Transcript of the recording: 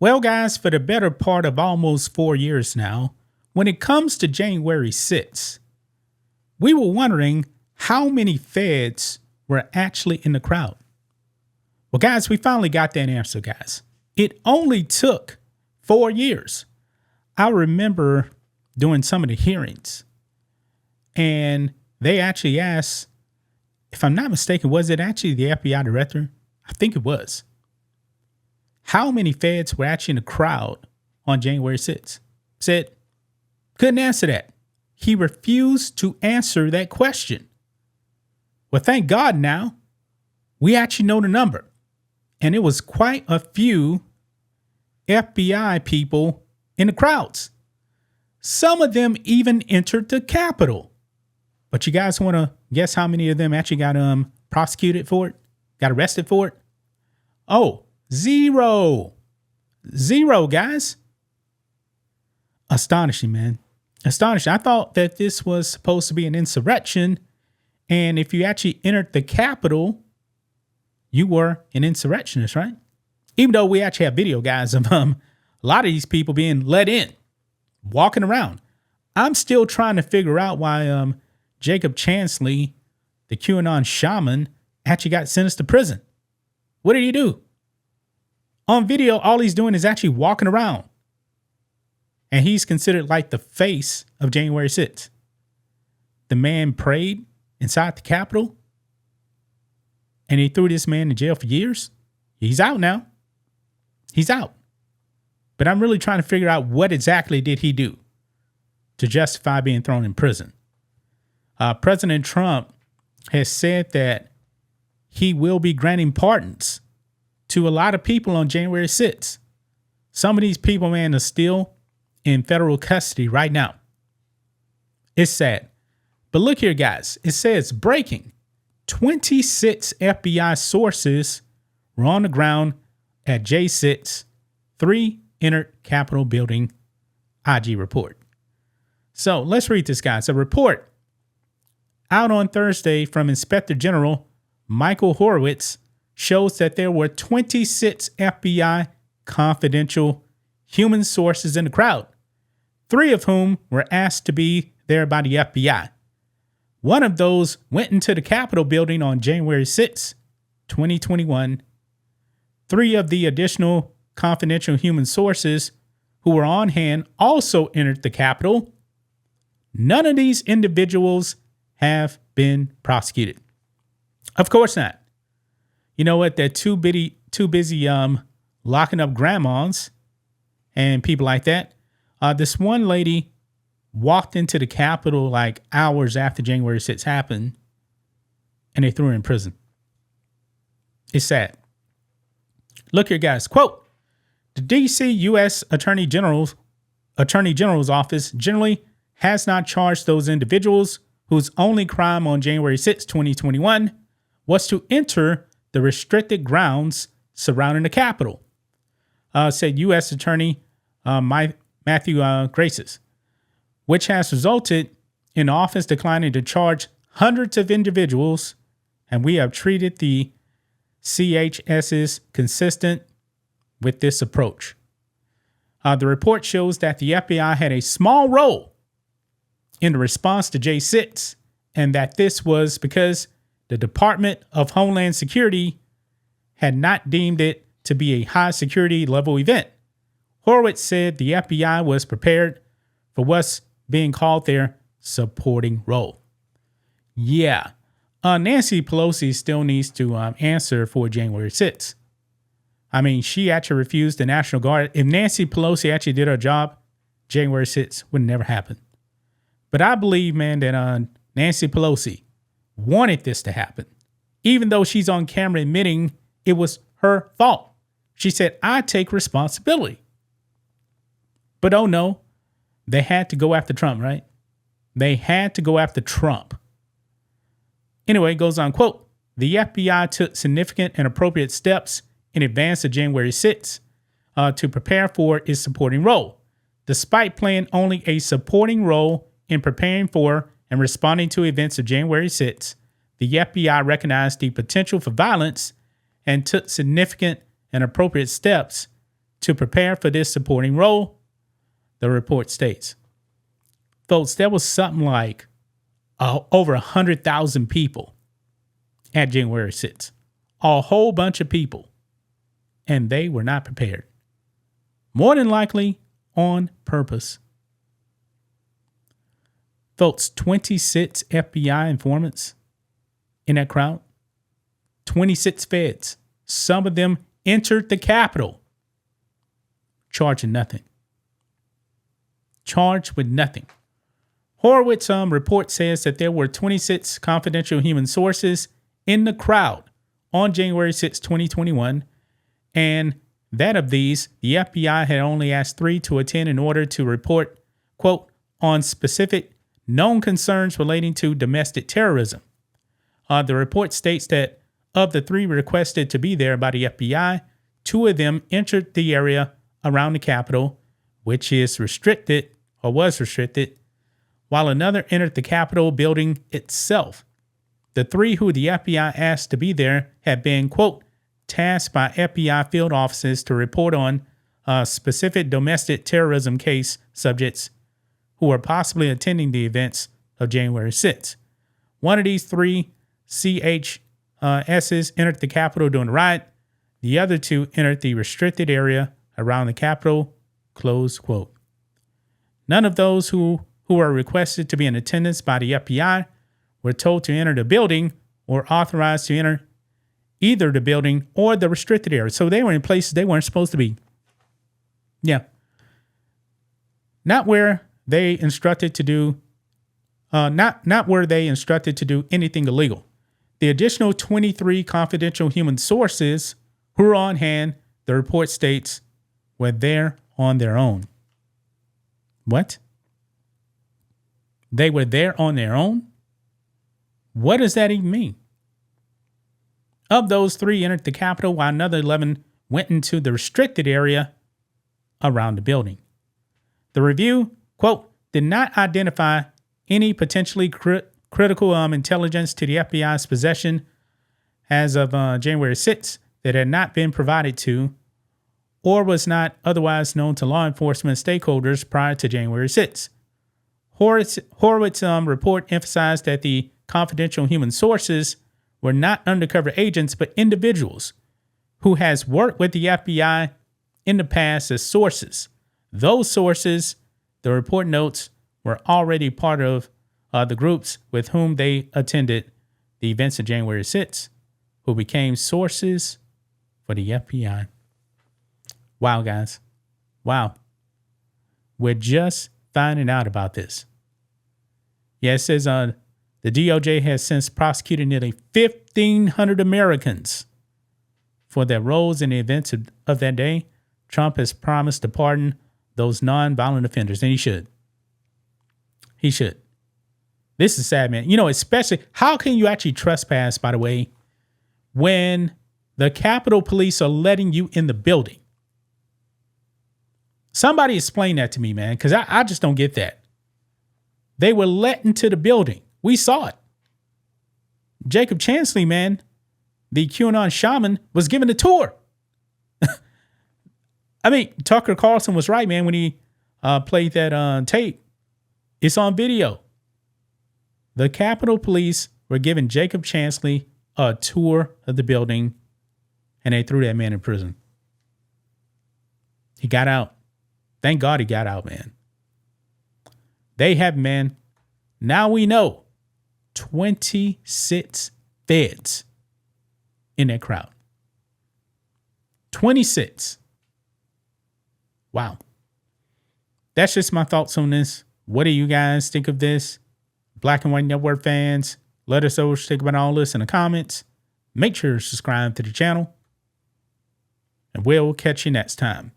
Well, guys, for the better part of almost 4 years now, when it comes to January 6th, we were wondering how many feds were actually in the crowd. Well, guys, we finally got that answer, guys. It only took 4 years. I remember doing some of the hearings, and they actually asked, if I'm not mistaken, was it actually the FBI director? I think it was. How many feds were actually in the crowd on January 6th? Said, couldn't answer that. He refused to answer that question. Well, thank God now we actually know the number. And it was quite a few FBI people in the crowds. Some of them even entered the Capitol. But you guys want to guess how many of them actually got prosecuted for it? Got arrested for it? Oh, zero. Zero, guys. Astonishing, man. Astonishing. I thought that this was supposed to be an insurrection. And if you actually entered the Capitol, you were an insurrectionist, right? Even though we actually have video, guys, of a lot of these people being let in, walking around. I'm still trying to figure out why Jacob Chansley, the QAnon shaman, actually got sentenced to prison. What did he do? On video, all he's doing is actually walking around. And he's considered like the face of January 6th. The man prayed inside the Capitol. And he threw this man in jail for years. He's out now. He's out. But I'm really trying to figure out what exactly did he do to justify being thrown in prison. President Trump has said that he will be granting pardons to a lot of people on January 6th. Some of these people, man, are still in federal custody right now. It's sad. But look here, guys. It says breaking. 26 FBI sources were on the ground at J6. 3 entered Capitol building, IG report. So let's read this, guys. A report out on Thursday from Inspector General Michael Horowitz shows that there were 26 FBI confidential human sources in the crowd, 3 of whom were asked to be there by the FBI. One of those went into the Capitol building on January 6, 2021. 3 of the additional confidential human sources who were on hand also entered the Capitol. None of these individuals have been prosecuted. Of course not. You know what? They're too busy locking up grandmas and people like that. This one lady walked into the Capitol like hours after January 6th happened, and they threw her in prison. It's sad. Look here, guys. Quote, the D.C. U.S. Attorney General's office generally has not charged those individuals whose only crime on January 6, 2021 was to enter the restricted grounds surrounding the Capitol, said U.S. Attorney Matthew Graces, which has resulted in the office declining to charge hundreds of individuals, and we have treated the CHSs consistent with this approach. The report shows that the FBI had a small role in the response to J6, and that this was because the Department of Homeland Security had not deemed it to be a high security level event. Horowitz said the FBI was prepared for what's being called their supporting role. Yeah, Nancy Pelosi still needs to answer for January 6th. I mean, she actually refused the National Guard. If Nancy Pelosi actually did her job, January 6th would never happen. But I believe, man, that Nancy Pelosi wanted this to happen, even though she's on camera admitting it was her fault. She said, I take responsibility. But oh no, they had to go after Trump, right? They had to go after Trump. Anyway, it goes on, quote, the FBI took significant and appropriate steps in advance of January 6th to prepare for its supporting role. Despite playing only a supporting role in preparing for and responding to events of January 6th, the FBI recognized the potential for violence and took significant and appropriate steps to prepare for this supporting role, the report states. Folks, there was something like over 100,000 people at January 6th. A whole bunch of people. And they were not prepared. More than likely on purpose. Folks, 26 FBI informants in that crowd. 26 feds. Some of them entered the Capitol. Charging nothing. Charged with nothing. Horowitz report says that there were 26 confidential human sources in the crowd on January 6, 2021, and that of these, the FBI had only asked 3 to attend in order to report, quote, on specific known concerns relating to domestic terrorism. The report states that of the 3 requested to be there by the FBI, 2 of them entered the area around the Capitol, which is restricted or was restricted, while another entered the Capitol building itself. The 3 who the FBI asked to be there had been, quote, tasked by FBI field offices to report on specific domestic terrorism case subjects who are possibly attending the events of January 6th. One of these 3 CHSs entered the Capitol during the riot. The other 2 entered the restricted area around the Capitol, close quote. None of those who were requested to be in attendance by the FBI were told to enter the building or authorized to enter either the building or the restricted area. So they were in places they weren't supposed to be. Yeah. Not where they instructed to do, not where they instructed to do anything illegal. The additional 23 confidential human sources who were on hand, the report states, were there on their own. What? They were there on their own? What does that even mean? Of those 3 entered the Capitol, while another 11 went into the restricted area around the building. The review, quote, did not identify any potentially critical intelligence to the FBI's possession as of January 6th that had not been provided to or was not otherwise known to law enforcement stakeholders prior to January 6th. Horowitz report emphasized that the confidential human sources were not undercover agents, but individuals who has worked with the FBI in the past as sources. Those sources, the report notes, were already part of the groups with whom they attended the events of January 6th, who became sources for the FBI. Wow, guys. Wow. We're just finding out about this. Yeah, it says the DOJ has since prosecuted nearly 1,500 Americans for their roles in the events of that day. Trump has promised to pardon those non-violent offenders, and he should. He should. This is sad, man. You know, especially, how can you actually trespass, by the way, when the Capitol Police are letting you in the building? Somebody explain that to me, man, because I just don't get that. They were let into the building. We saw it. Jacob Chansley, man, the QAnon shaman, was given a tour. I mean, Tucker Carlson was right, man, when he played that tape. It's on video. The Capitol Police were giving Jacob Chansley a tour of the building, and they threw that man in prison. He got out. Thank God he got out, man. They have, man, now we know 26 feds in that crowd. 26. Wow. That's just my thoughts on this. What do you guys think of this? Black and White Network fans, let us know what you think about all this in the comments. Make sure to subscribe to the channel, and we'll catch you next time.